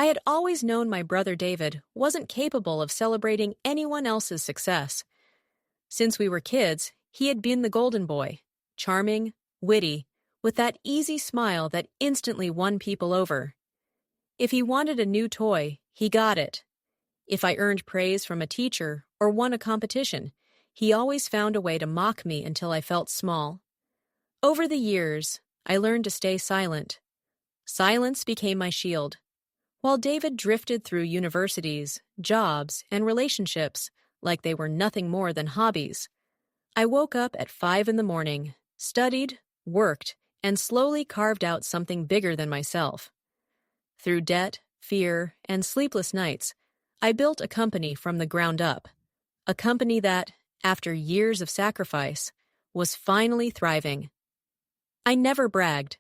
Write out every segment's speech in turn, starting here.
I had always known my brother David wasn't capable of celebrating anyone else's success. Since we were kids, he had been the golden boy, charming, witty, with that easy smile that instantly won people over. If he wanted a new toy, he got it. If I earned praise from a teacher or won a competition, he always found a way to mock me until I felt small. Over the years, I learned to stay silent. Silence became my shield. While David drifted through universities, jobs, and relationships like they were nothing more than hobbies, I woke up at 5 in the morning, studied, worked, and slowly carved out something bigger than myself. Through debt, fear, and sleepless nights, I built a company from the ground up. A company that, after years of sacrifice, was finally thriving. I never bragged.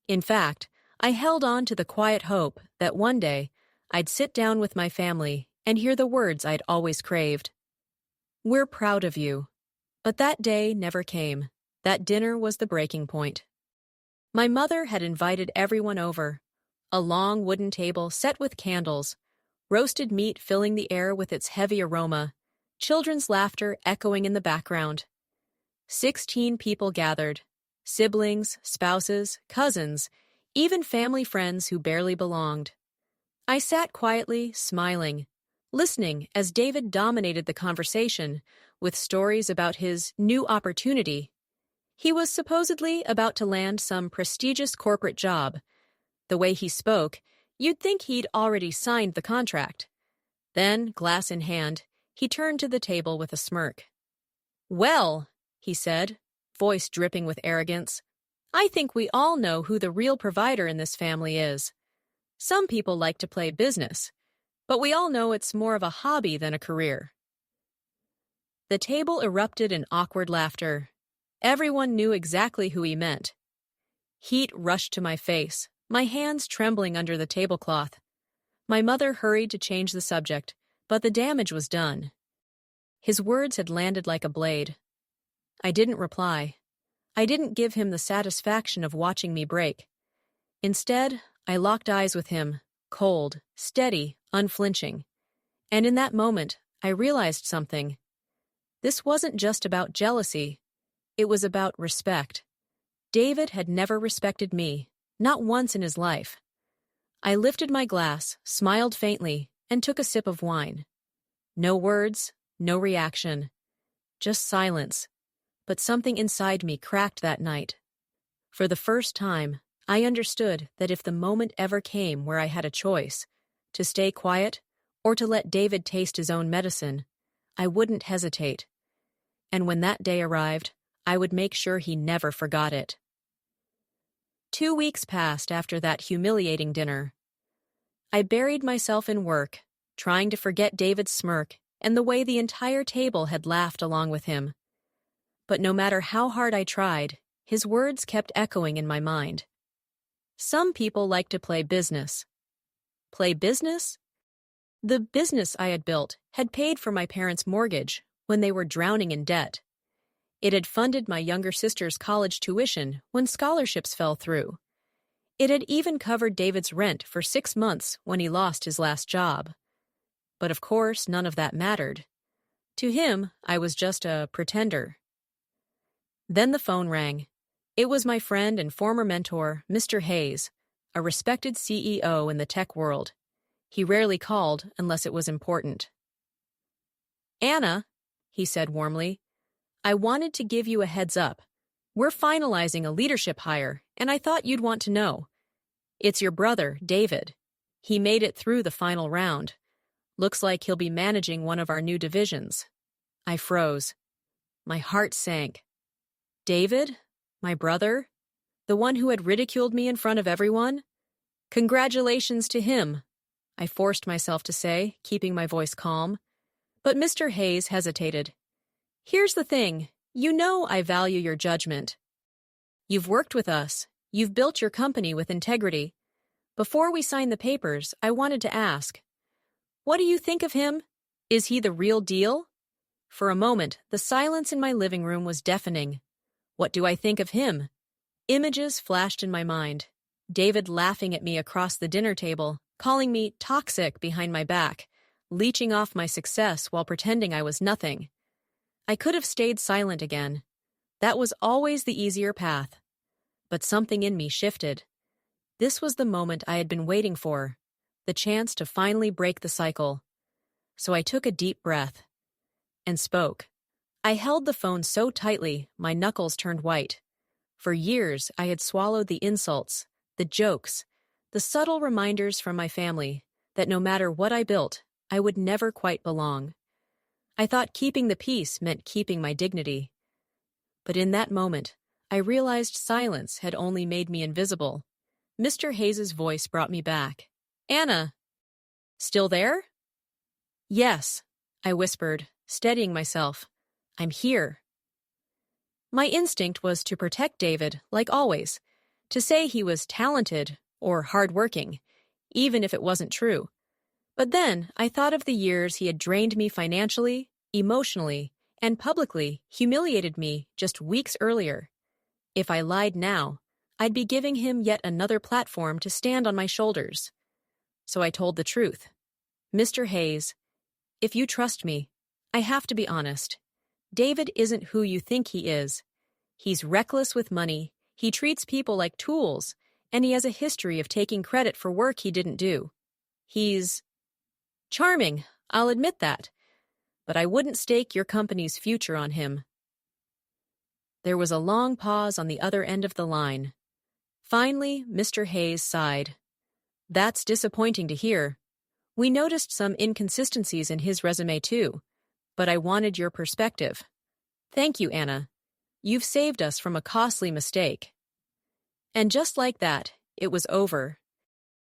In fact, I held on to the quiet hope that one day I'd sit down with my family and hear the words I'd always craved. "We're proud of you." But that day never came. That dinner was the breaking point. My mother had invited everyone over. A long wooden table set with candles, roasted meat filling the air with its heavy aroma, children's laughter echoing in the background. 16 people gathered. Siblings, spouses, cousins, even family friends who barely belonged. I sat quietly, smiling, listening as David dominated the conversation with stories about his new opportunity. He was supposedly about to land some prestigious corporate job. The way he spoke, you'd think he'd already signed the contract. Then, glass in hand, he turned to the table with a smirk. "Well," he said, voice dripping with arrogance, "I think we all know who the real provider in this family is. Some people like to play business, but we all know it's more of a hobby than a career." The table erupted in awkward laughter. Everyone knew exactly who he meant. Heat rushed to my face, my hands trembling under the tablecloth. My mother hurried to change the subject, but the damage was done. His words had landed like a blade. I didn't reply. I didn't give him the satisfaction of watching me break. Instead, I locked eyes with him, cold, steady, unflinching. And in that moment, I realized something. This wasn't just about jealousy. It was about respect. David had never respected me, not once in his life. I lifted my glass, smiled faintly, and took a sip of wine. No words, no reaction. Just silence. But something inside me cracked that night. For the first time, I understood that if the moment ever came where I had a choice, to stay quiet or to let David taste his own medicine, I wouldn't hesitate. And when that day arrived, I would make sure he never forgot it. 2 weeks passed after that humiliating dinner. I buried myself in work, trying to forget David's smirk and the way the entire table had laughed along with him. But no matter how hard I tried, his words kept echoing in my mind. Some people like to play business. Play business? The business I had built had paid for my parents' mortgage when they were drowning in debt. It had funded my younger sister's college tuition when scholarships fell through. It had even covered David's rent for 6 months when he lost his last job. But of course, none of that mattered. To him, I was just a pretender. Then the phone rang. It was my friend and former mentor, Mr. Hayes, a respected CEO in the tech world. He rarely called unless it was important. "Anna," he said warmly, "I wanted to give you a heads up. We're finalizing a leadership hire, and I thought you'd want to know. It's your brother, David. He made it through the final round. Looks like he'll be managing one of our new divisions." I froze. My heart sank. David? My brother? The one who had ridiculed me in front of everyone? Congratulations to him, I forced myself to say, keeping my voice calm. But Mr. Hayes hesitated. "Here's the thing. You know I value your judgment. You've worked with us. You've built your company with integrity. Before we sign the papers, I wanted to ask, what do you think of him? Is he the real deal?" For a moment, the silence in my living room was deafening. What do I think of him? Images flashed in my mind. David laughing at me across the dinner table, calling me toxic behind my back, leeching off my success while pretending I was nothing. I could have stayed silent again. That was always the easier path. But something in me shifted. This was the moment I had been waiting for, the chance to finally break the cycle. So I took a deep breath and spoke. I held the phone so tightly my knuckles turned white. For years I had swallowed the insults, the jokes, the subtle reminders from my family that no matter what I built, I would never quite belong. I thought keeping the peace meant keeping my dignity. But in that moment, I realized silence had only made me invisible. Mr. Hayes's voice brought me back. "Anna, still there?" "Yes," I whispered, steadying myself. "I'm here." My instinct was to protect David, like always, to say he was talented or hardworking, even if it wasn't true. But then I thought of the years he had drained me financially, emotionally, and publicly humiliated me just weeks earlier. If I lied now, I'd be giving him yet another platform to stand on my shoulders. So I told the truth. "Mr. Hayes, if you trust me, I have to be honest. David isn't who you think he is. He's reckless with money, he treats people like tools, and he has a history of taking credit for work he didn't do. He's charming, I'll admit that, but I wouldn't stake your company's future on him." There was a long pause on the other end of the line. Finally, Mr. Hayes sighed. "That's disappointing to hear. We noticed some inconsistencies in his resume too, but I wanted your perspective. Thank you, Anna. You've saved us from a costly mistake." And just like that, it was over.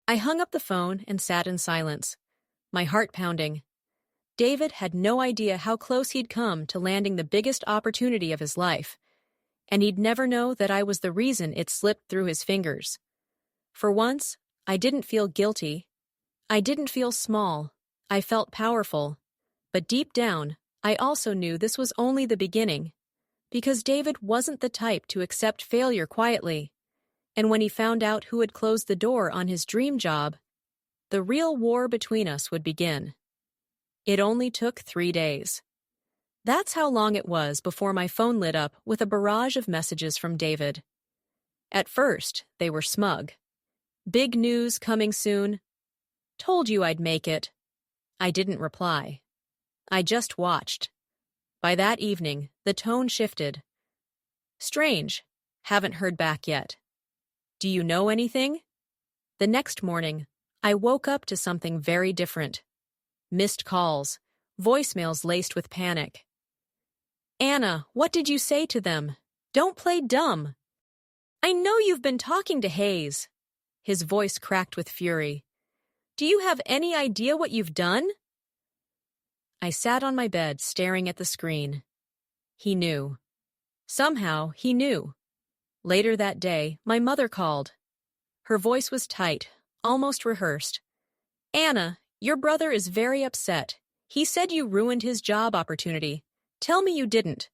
I hung up the phone and sat in silence, my heart pounding. David had no idea how close he'd come to landing the biggest opportunity of his life, and he'd never know that I was the reason it slipped through his fingers. For once, I didn't feel guilty. I didn't feel small. I felt powerful. But deep down, I also knew this was only the beginning, because David wasn't the type to accept failure quietly. And when he found out who had closed the door on his dream job, the real war between us would begin. It only took 3 days. That's how long it was before my phone lit up with a barrage of messages from David. At first, they were smug. "Big news coming soon. Told you I'd make it." I didn't reply. I just watched. By that evening, the tone shifted. "Strange. Haven't heard back yet. Do you know anything?" The next morning, I woke up to something very different. Missed calls, voicemails laced with panic. "Anna, what did you say to them? Don't play dumb." "I know you've been talking to Hayes." His voice cracked with fury. "Do you have any idea what you've done?" I sat on my bed staring at the screen. He knew. Somehow, he knew. Later that day, my mother called. Her voice was tight, almost rehearsed. "Anna, your brother is very upset. He said you ruined his job opportunity. Tell me you didn't."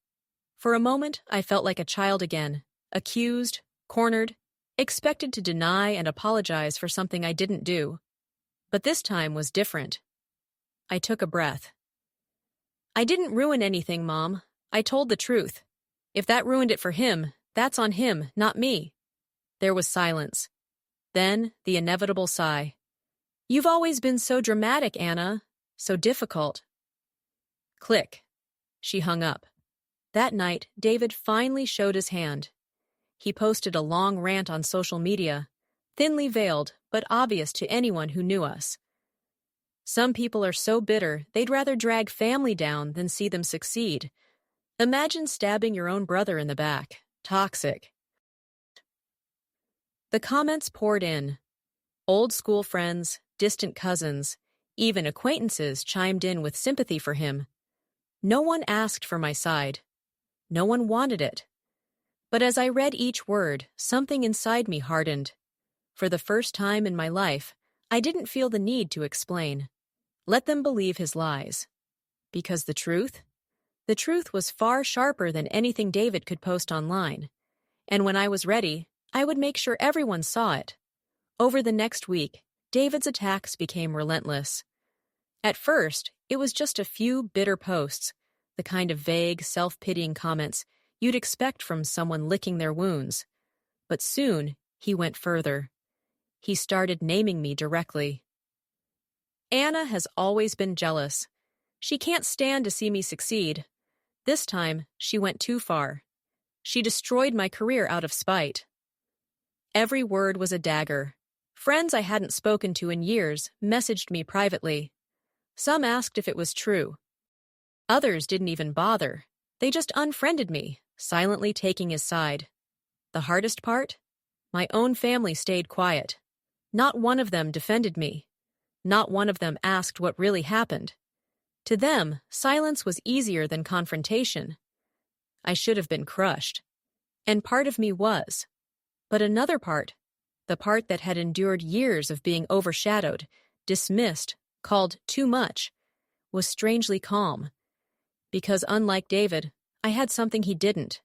For a moment, I felt like a child again, accused, cornered, expected to deny and apologize for something I didn't do. But this time was different. I took a breath. "I didn't ruin anything, Mom. I told the truth. If that ruined it for him, that's on him, not me." There was silence. Then the inevitable sigh. "You've always been so dramatic, Anna. So difficult." Click. She hung up. That night, David finally showed his hand. He posted a long rant on social media, thinly veiled but obvious to anyone who knew us. Some people are so bitter they'd rather drag family down than see them succeed. Imagine stabbing your own brother in the back. Toxic. The comments poured in. Old school friends, distant cousins, even acquaintances chimed in with sympathy for him. No one asked for my side. No one wanted it. But as I read each word, something inside me hardened. For the first time in my life, I didn't feel the need to explain. Let them believe his lies. Because the truth was far sharper than anything David could post online. And when I was ready, I would make sure everyone saw it. Over the next week, David's attacks became relentless. At first, it was just a few bitter posts, the kind of vague, self-pitying comments you'd expect from someone licking their wounds. But soon, he went further. He started naming me directly. Anna has always been jealous. She can't stand to see me succeed. This time, she went too far. She destroyed my career out of spite. Every word was a dagger. Friends I hadn't spoken to in years messaged me privately. Some asked if it was true. Others didn't even bother. They just unfriended me, silently taking his side. The hardest part? My own family stayed quiet. Not one of them defended me. Not one of them asked what really happened. To them, silence was easier than confrontation. I should have been crushed. And part of me was. But another part, the part that had endured years of being overshadowed, dismissed, called too much, was strangely calm. Because unlike David, I had something he didn't.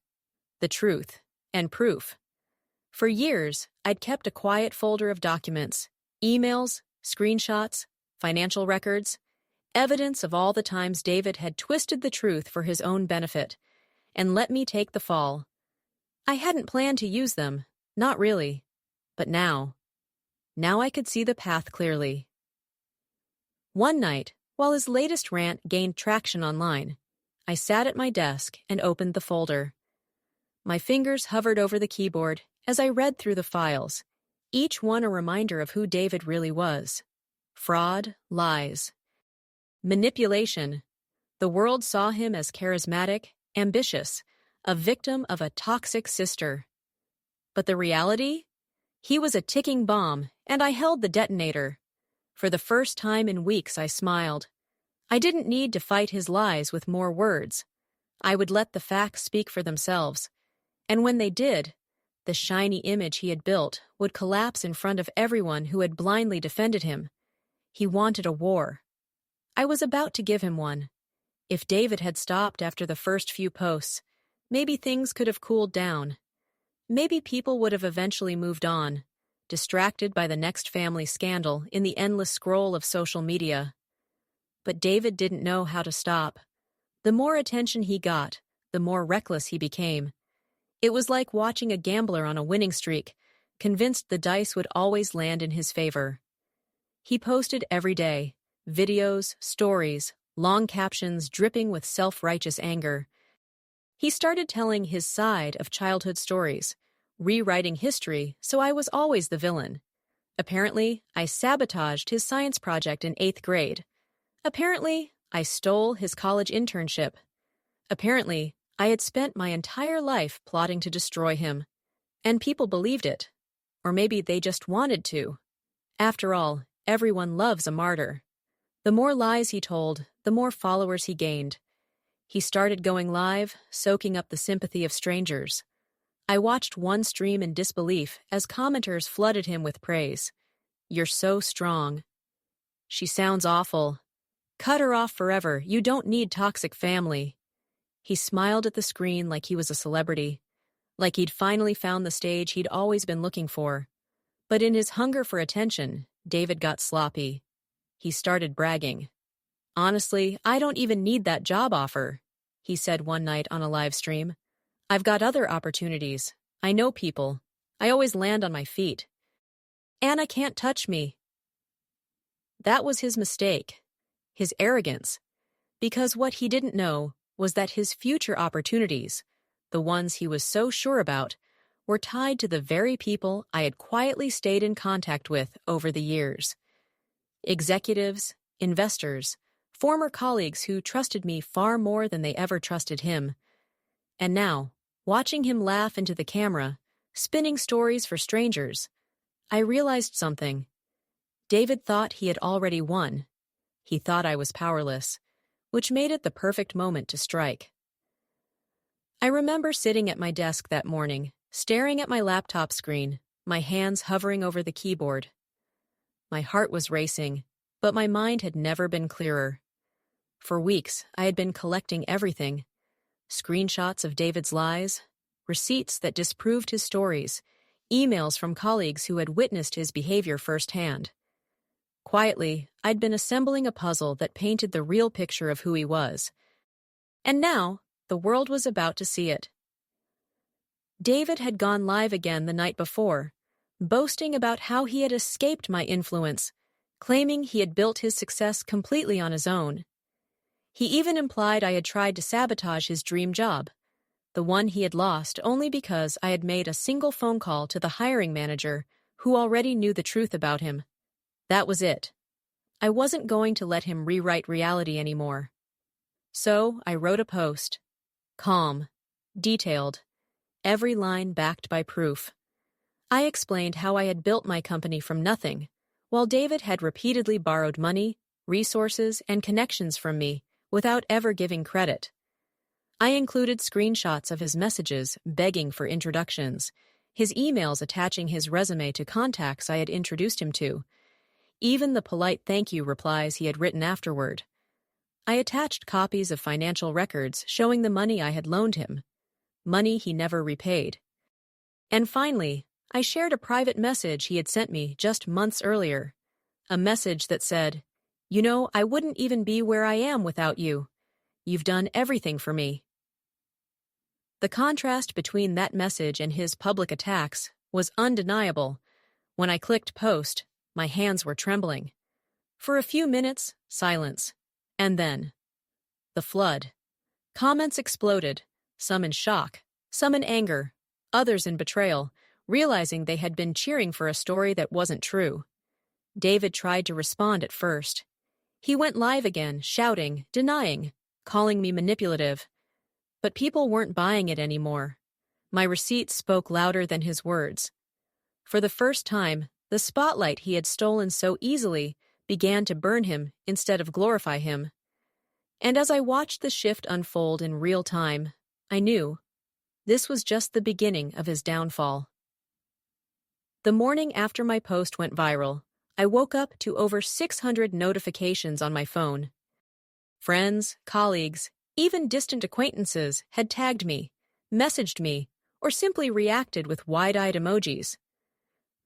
The truth and proof. For years, I'd kept a quiet folder of documents, emails, screenshots, financial records, evidence of all the times David had twisted the truth for his own benefit and let me take the fall. I hadn't planned to use them, not really. But now I could see the path clearly. One night, while his latest rant gained traction online, I sat at my desk and opened the folder. My fingers hovered over the keyboard as I read through the files, each one a reminder of who David really was. Fraud, lies, manipulation. The world saw him as charismatic, ambitious, a victim of a toxic sister. But the reality? He was a ticking bomb, and I held the detonator. For the first time in weeks, I smiled. I didn't need to fight his lies with more words. I would let the facts speak for themselves. And when they did, the shiny image he had built would collapse in front of everyone who had blindly defended him. He wanted a war. I was about to give him one. If David had stopped after the first few posts, maybe things could have cooled down. Maybe people would have eventually moved on, distracted by the next family scandal in the endless scroll of social media. But David didn't know how to stop. The more attention he got, the more reckless he became. It was like watching a gambler on a winning streak, convinced the dice would always land in his favor. He posted every day, videos, stories, long captions dripping with self-righteous anger. He started telling his side of childhood stories, rewriting history so I was always the villain. Apparently, I sabotaged his science project in 8th grade. Apparently, I stole his college internship. Apparently, I had spent my entire life plotting to destroy him. And people believed it. Or maybe they just wanted to. After all, everyone loves a martyr. The more lies he told, the more followers he gained. He started going live, soaking up the sympathy of strangers. I watched one stream in disbelief as commenters flooded him with praise. "You're so strong." "She sounds awful." "Cut her off forever. You don't need toxic family." He smiled at the screen like he was a celebrity, like he'd finally found the stage he'd always been looking for. But in his hunger for attention, David got sloppy. He started bragging. "Honestly, I don't even need that job offer," he said one night on a live stream. "I've got other opportunities. I know people. I always land on my feet. Anna can't touch me." That was his mistake, his arrogance, because what he didn't know was that his future opportunities, the ones he was so sure about, were tied to the very people I had quietly stayed in contact with over the years. Executives, investors, former colleagues who trusted me far more than they ever trusted him. And now, watching him laugh into the camera, spinning stories for strangers, I realized something. David thought he had already won. He thought I was powerless, which made it the perfect moment to strike. I remember sitting at my desk that morning, staring at my laptop screen, my hands hovering over the keyboard. My heart was racing, but my mind had never been clearer. For weeks, I had been collecting everything. Screenshots of David's lies, receipts that disproved his stories, emails from colleagues who had witnessed his behavior firsthand. Quietly, I'd been assembling a puzzle that painted the real picture of who he was. And now, the world was about to see it. David had gone live again the night before, boasting about how he had escaped my influence, claiming he had built his success completely on his own. He even implied I had tried to sabotage his dream job, the one he had lost only because I had made a single phone call to the hiring manager who already knew the truth about him. That was it. I wasn't going to let him rewrite reality anymore. So I wrote a post. Calm. Detailed. Every line backed by proof. I explained how I had built my company from nothing, while David had repeatedly borrowed money, resources, and connections from me without ever giving credit. I included screenshots of his messages begging for introductions, his emails attaching his resume to contacts I had introduced him to, even the polite thank you replies he had written afterward. I attached copies of financial records showing the money I had loaned him, money he never repaid. And finally, I shared a private message he had sent me just months earlier, a message that said, "You know, I wouldn't even be where I am without you. You've done everything for me." The contrast between that message and his public attacks was undeniable. When I clicked post, my hands were trembling. For a few minutes, silence. And then, the flood. Comments exploded, some in shock, some in anger, others in betrayal, realizing they had been cheering for a story that wasn't true. David tried to respond at first. He went live again, shouting, denying, calling me manipulative. But people weren't buying it anymore. My receipts spoke louder than his words. For the first time, the spotlight he had stolen so easily began to burn him instead of glorify him. And as I watched the shift unfold in real time, I knew this was just the beginning of his downfall. The morning after my post went viral, I woke up to over 600 notifications on my phone. Friends, colleagues, even distant acquaintances had tagged me, messaged me, or simply reacted with wide-eyed emojis.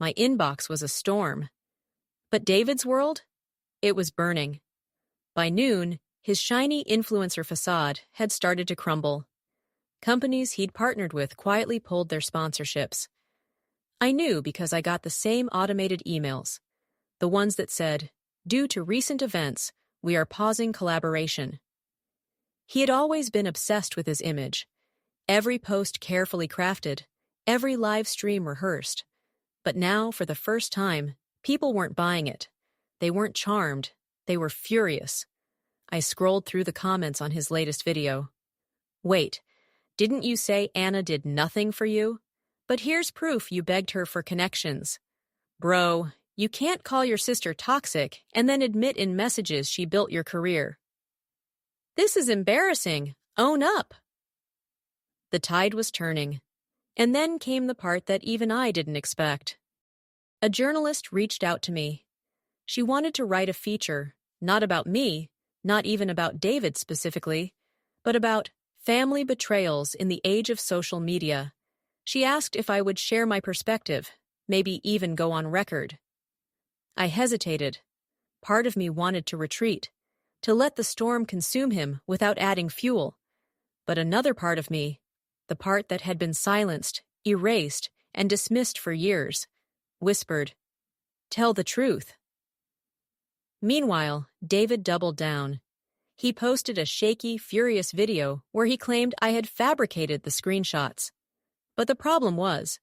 My inbox was a storm. But David's world? It was burning. By noon, his shiny influencer facade had started to crumble. Companies he'd partnered with quietly pulled their sponsorships. I knew because I got the same automated emails, the ones that said, "Due to recent events, we are pausing collaboration." He had always been obsessed with his image. Every post carefully crafted, every live stream rehearsed. But now, for the first time, people weren't buying it. They weren't charmed. They were furious. I scrolled through the comments on his latest video. "Wait, didn't you say Anna did nothing for you? But here's proof you begged her for connections. Bro, you can't call your sister toxic and then admit in messages she built your career. This is embarrassing. Own up." The tide was turning. And then came the part that even I didn't expect. A journalist reached out to me. She wanted to write a feature, not about me, not even about David specifically, but about family betrayals in the age of social media. She asked if I would share my perspective, maybe even go on record. I hesitated. Part of me wanted to retreat, to let the storm consume him without adding fuel. But another part of me, the part that had been silenced, erased, and dismissed for years, whispered, "Tell the truth." Meanwhile, David doubled down. He posted a shaky, furious video where he claimed I had fabricated the screenshots. But the problem was,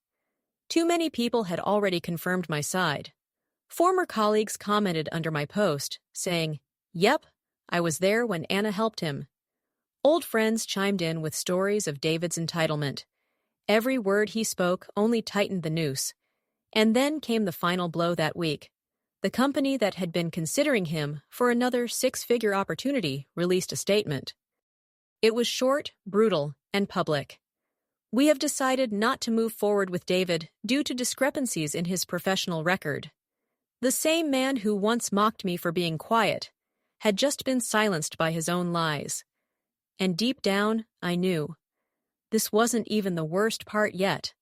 too many people had already confirmed my side. Former colleagues commented under my post, saying, "Yep, I was there when Anna helped him." Old friends chimed in with stories of David's entitlement. Every word he spoke only tightened the noose. And then came the final blow that week. The company that had been considering him for another six-figure opportunity released a statement. It was short, brutal, and public. "We have decided not to move forward with David due to discrepancies in his professional record." The same man who once mocked me for being quiet had just been silenced by his own lies. And deep down, I knew. This wasn't even the worst part yet.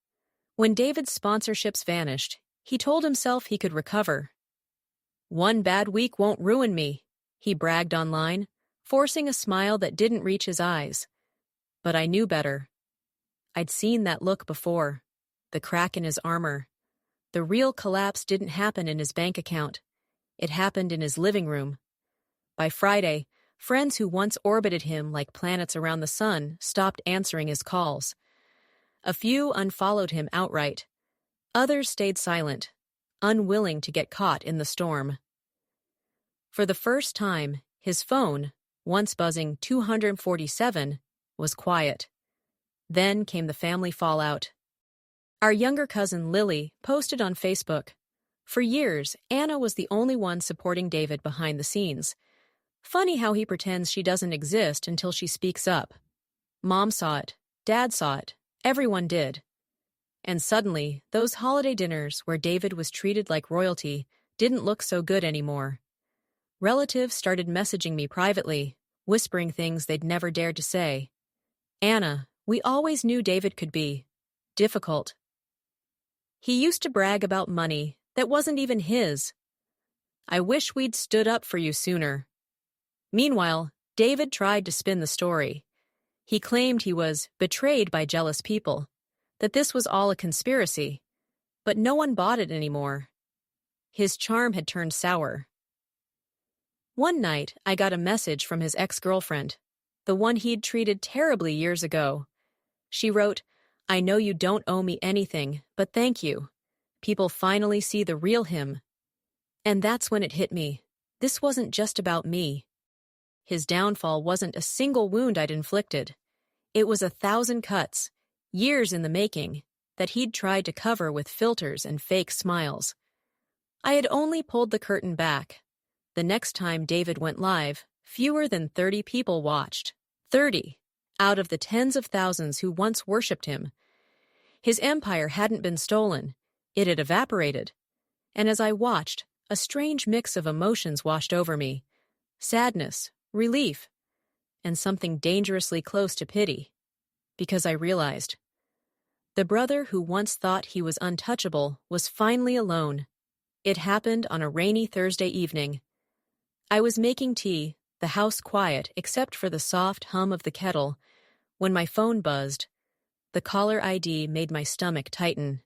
When David's sponsorships vanished, he told himself he could recover. "One bad week won't ruin me," he bragged online, forcing a smile that didn't reach his eyes. But I knew better. I'd seen that look before. The crack in his armor. The real collapse didn't happen in his bank account. It happened in his living room. By Friday, friends who once orbited him like planets around the sun stopped answering his calls. A few unfollowed him outright. Others stayed silent, unwilling to get caught in the storm. For the first time, his phone, once buzzing 247, was quiet. Then came the family fallout. Our younger cousin Lily posted on Facebook. For years, Anna was the only one supporting David behind the scenes. Funny how he pretends she doesn't exist until she speaks up. Mom saw it, Dad saw it, everyone did. And suddenly, those holiday dinners where David was treated like royalty didn't look so good anymore. Relatives started messaging me privately, whispering things they'd never dared to say. "Anna, we always knew David could be difficult. He used to brag about money that wasn't even his. I wish we'd stood up for you sooner." Meanwhile, David tried to spin the story. He claimed he was betrayed by jealous people, that this was all a conspiracy, but no one bought it anymore. His charm had turned sour. One night, I got a message from his ex-girlfriend, the one he'd treated terribly years ago. She wrote, "I know you don't owe me anything, but thank you. People finally see the real him." And that's when it hit me. This wasn't just about me. His downfall wasn't a single wound I'd inflicted. It was 1,000 cuts, years in the making, that he'd tried to cover with filters and fake smiles. I had only pulled the curtain back. The next time David went live, fewer than 30 people watched. 30 out of the tens of thousands who once worshipped him. His empire hadn't been stolen. It had evaporated. And as I watched, a strange mix of emotions washed over me. Sadness, relief, and something dangerously close to pity. Because I realized, the brother who once thought he was untouchable was finally alone. It happened on a rainy Thursday evening. I was making tea, the house quiet except for the soft hum of the kettle, when my phone buzzed. The caller ID made my stomach tighten.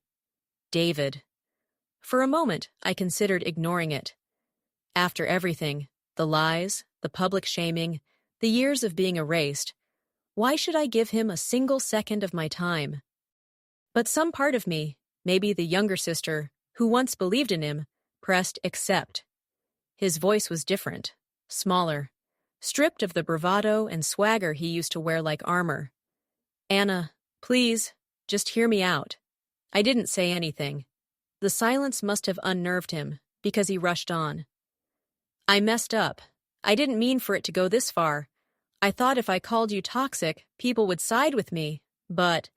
David. For a moment, I considered ignoring it. After everything, the lies, the public shaming, the years of being erased, why should I give him a single second of my time? But some part of me, maybe the younger sister, who once believed in him, pressed accept. His voice was different, smaller, stripped of the bravado and swagger he used to wear like armor. "Anna, please, just hear me out." I didn't say anything. The silence must have unnerved him, because he rushed on. "I messed up. I didn't mean for it to go this far. I thought if I called you toxic, people would side with me, but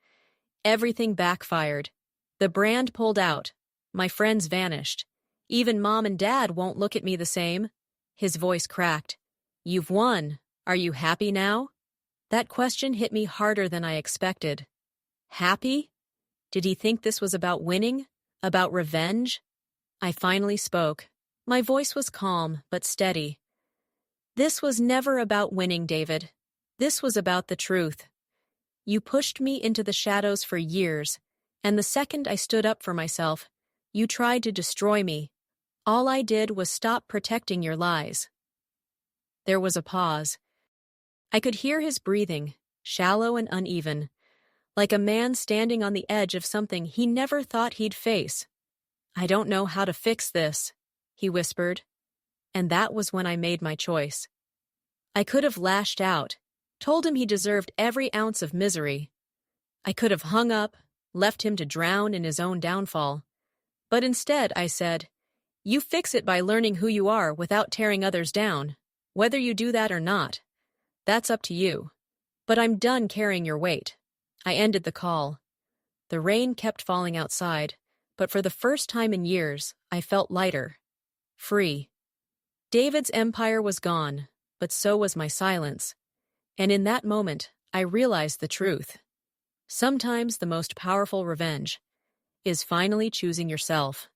everything backfired. The brand pulled out. My friends vanished. Even Mom and Dad won't look at me the same." His voice cracked. "You've won. Are you happy now?" That question hit me harder than I expected. Happy? Did he think this was about winning? About revenge? I finally spoke. My voice was calm, but steady. "This was never about winning, David. This was about the truth. You pushed me into the shadows for years, and the second I stood up for myself, you tried to destroy me. All I did was stop protecting your lies." There was a pause. I could hear his breathing, shallow and uneven, like a man standing on the edge of something he never thought he'd face. "I don't know how to fix this," he whispered. And that was when I made my choice. I could have lashed out, told him he deserved every ounce of misery. I could have hung up, left him to drown in his own downfall. But instead, I said, "You fix it by learning who you are without tearing others down. Whether you do that or not, that's up to you. But I'm done carrying your weight." I ended the call. The rain kept falling outside, but for the first time in years, I felt lighter, free. David's empire was gone, but so was my silence. And in that moment, I realized the truth. Sometimes the most powerful revenge is finally choosing yourself.